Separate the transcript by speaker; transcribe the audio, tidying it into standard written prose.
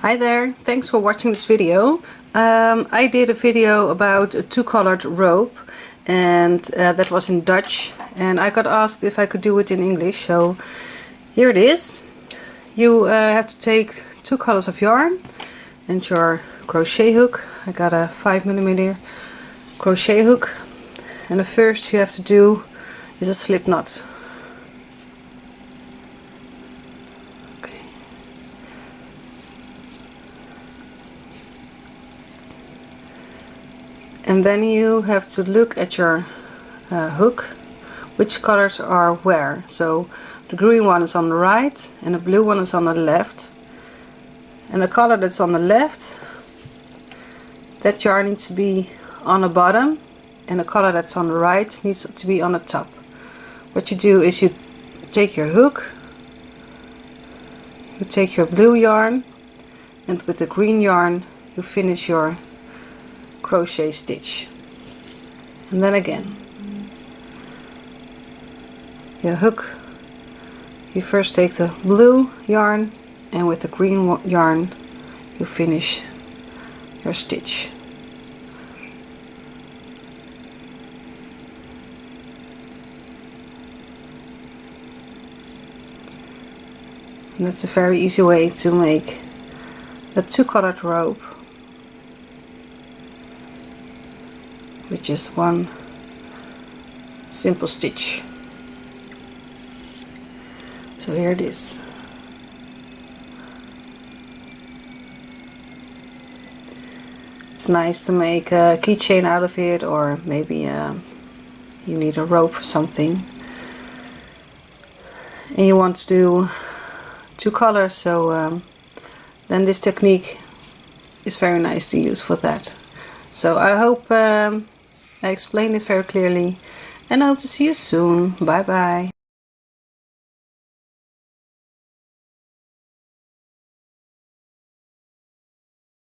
Speaker 1: Hi there, thanks for watching this video. I did a video about a two-colored rope, and that was in Dutch, and I got asked if I could do it in English, so here it is. You have to take two colors of yarn and your crochet hook. I got a 5mm crochet hook, and the first you have to do is a slip knot. And then you have to look at your hook, which colors are where. So the green one is on the right and the blue one is on the left. And the color that's on the left, that yarn needs to be on the bottom, and the color that's on the right needs to be on the top. What you do is you take your hook, you take your blue yarn, and with the green yarn you finish your crochet stitch, and then again your hook, you first take the blue yarn and with the green yarn you finish your stitch. And that's a very easy way to make a two-colored rope with just one simple stitch. So here it is. It's nice to make a keychain out of it, or maybe you need a rope or something and you want to do two colors, so then this technique is very nice to use for that. So I hope I explained it very clearly, and I hope to see you soon. Bye bye.